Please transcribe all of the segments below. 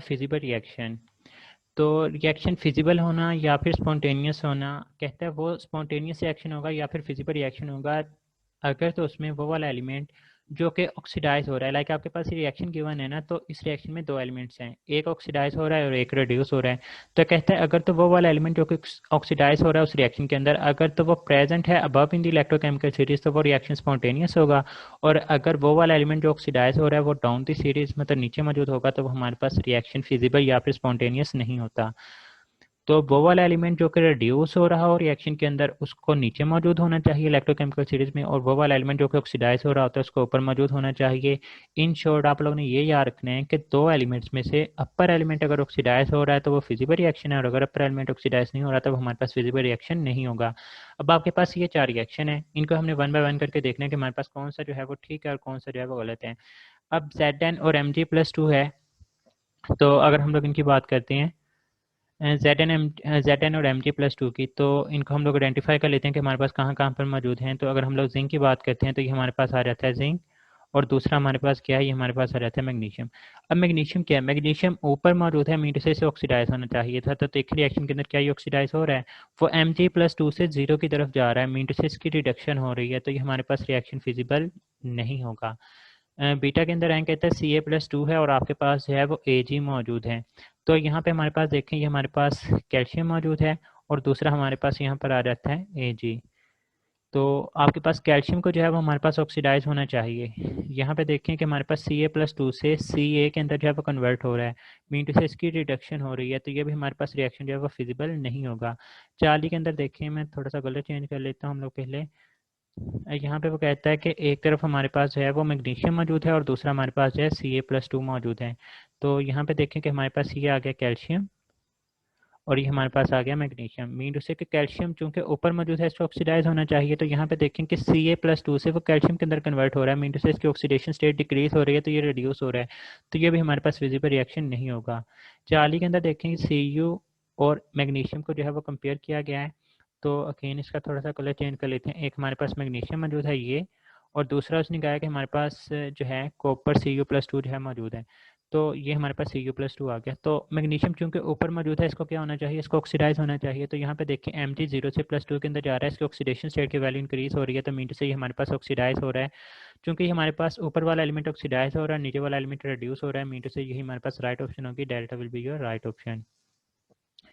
Feasible reaction. तो reaction feasible होना या फिर स्पॉन्टेनियस होना, कहता है वो स्पॉन्टेनियस रिएक्शन होगा या फिर फिजिबल रिएक्शन होगा अगर तो उसमें वो वाला एलिमेंट जो कि ऑक्सीडाइज हो रहा है। लाइक आपके पास ये रिएक्शन गिवन है ना, तो इस रिएक्शन में दो एलिमेंट्स हैं, एक ऑक्सीडाइज हो रहा है और एक रिड्यूस हो रहा है। तो कहता है अगर तो वो वाला एलिमेंट जो कि ऑक्सीडाइज हो रहा है उस रिएक्शन के अंदर, अगर तो वो प्रेजेंट है above in the electrochemical series, तो वो रिएक्शन स्पॉन्टेनियस होगा। और अगर वो वाला एलिमेंट जो ऑक्सीडाइज हो रहा है वो डाउन द सीरीज मतलब नीचे मौजूद होगा, तो वो हमारे पास रिएक्शन फिजिबल या फिर स्पॉन्टेनियस नहीं होता। तो वो वाला एलिमेंट जो कि रिड्यूस हो रहा हो रिएक्शन के अंदर, उसको नीचे मौजूद होना चाहिए इलेक्ट्रोकेमिकल सीरीज में, और वो वाला एलिमेंट जो कि ऑक्सीडाइज हो रहा होता है उसको ऊपर मौजूद होना चाहिए। इन शॉर्ट आप लोगों ने ये याद रखना है कि दो एलिमेंट्स में से अपर एलिमेंट अगर ऑक्सीडाइज हो रहा है तो वो फिजिबल रिएक्शन है, और अगर अपर एलिमेंट ऑक्सीडाइज नहीं हो रहा तो हमारे पास फिजिबल रिएक्शन नहीं होगा। अब आपके पास ये चार रिएक्शन है, इनको हमने वन बाय वन करके देखना है कि हमारे पास कौन सा जो है वो ठीक है और कौन सा जो है वो गलत है। अब Zn और Mg+2 है, तो अगर हम लोग इनकी बात करते हैं जेड एन और Mg+2 की, तो इनको हम लोग आइडेंटिफाई कर लेते हैं कि हमारे पास कहाँ कहाँ पर मौजूद हैं। तो अगर हम लोग जिंक की बात करते हैं तो ये हमारे पास आ जाता है जिंक, और दूसरा हमारे पास क्या है, ये हमारे पास आ जाता है मैग्नीशियम। अब मैग्नीशियम क्या है, मैग्नीशियम ऊपर मौजूद है, मीटर से ऑक्सीडाइज होना चाहिए था, तो एक रिएक्शन के अंदर क्या ये ऑक्सीडाइज हो रहा है, वो Mg+2 से जीरो की तरफ जा रहा है, मीटर से इसकी रिडक्शन हो रही है, तो ये हमारे पास रिएक्शन फिजिबल नहीं होगा। बीटा के अंदर रैंक कहता है Ca+2 है और आपके पास जो है वो Ag मौजूद है। तो यहाँ पे हमारे पास देखें, ये हमारे पास कैल्शियम मौजूद है और दूसरा हमारे पास यहाँ पर आ जाता है Ag। तो आपके पास कैल्शियम को जो है वो हमारे पास ऑक्सीडाइज होना चाहिए। यहाँ पे देखें कि हमारे पास Ca+2 से Ca के अंदर जो है वो कन्वर्ट हो रहा है, मीन टू से इसकी रिडक्शन हो रही है, तो ये भी हमारे पास रिएक्शन जो है वो फिजिबल नहीं होगा। 40 के अंदर देखें, मैं थोड़ा सा कलर चेंज कर लेता हूँ हम लोग पहले। यहाँ पे वो कहता है कि एक तरफ हमारे पास जो है वो मैग्नीशियम मौजूद है और दूसरा हमारे पास जो है Ca+2 मौजूद है। तो यहाँ पे देखें कि हमारे पास ये आ गया कैल्शियम और ये हमारे पास आ गया मैग्नीशियम। मीन उससे कि कैल्शियम चूंकि ऊपर मौजूद है इसको ऑक्सीडाइज होना चाहिए, तो यहाँ पे देखें कि Ca+2 से वो कैल्शियम के अंदर कन्वर्ट हो रहा है, मीन से इसकी ऑक्सीडेशन स्टेट डिक्रीज हो रही है, तो ये रिड्यूस हो रहा है, तो ये भी हमारे पास विजिबल रिएक्शन नहीं होगा। 40 के अंदर देखें Cu और मैग्नीशियम को जो है वो कंपेयर किया गया है। तो अगेन इसका थोड़ा सा कलर चेंज कर लेते हैं, एक हमारे पास मैग्नीशियम मौजूद है ये, और दूसरा उसने कहा कि हमारे पास जो है कॉपर Cu+2 जो है मौजूद है, तो ये हमारे पास Cu+2 आ गया। तो मैग्नीशियम चूंकि ऊपर मौजूद है इसको क्या होना चाहिए, इसको ऑक्सीडाइज होना चाहिए। तो यहाँ पे देखिए Mg 0 से +2 के अंदर जा रहा है, इसकी ऑक्सीडेशन स्टेट की वैल्यू इंक्रीज हो रही है, तो मीन से ये हमारे पास ऑक्सीडाइज हो रहा है। चूंकि हमारे पास ऊपर वाला एलिमेंट ऑक्सीडाइज हो रहा है, नीचे वाला एलिमेंट रिड्यूस हो रहा है, मीन से यही हमारे पास राइट ऑप्शन होगी, delta will be your right option.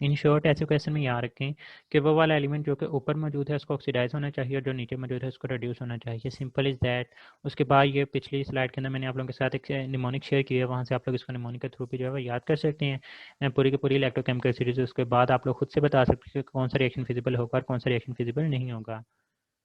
In short ऐसे क्वेश्चन में याद रखें कि वो वाला एलिमेंट जो कि ऊपर मौजूद है उसको ऑक्सीडाइज होना चाहिए और जो नीचे मौजूद है उसको रिड्यूस होना चाहिए, सिंपल इज़ दैट। उसके बाद ये पिछली स्लाइड के अंदर मैंने आप लोगों के साथ एक निमोनिक शेयर किया है, वहाँ से आप लोग इसको निमोनिक के थ्रू भी जो है वो याद कर सकते हैं पूरी की पूरी इलेक्ट्रोकेमिकल सीरीज। उसके बाद आप लोग खुद से बता सकते हैं कि कौन सा रिएक्शन फिजिबल होगा और कौन सा रिएक्शन फिजिबल नहीं होगा।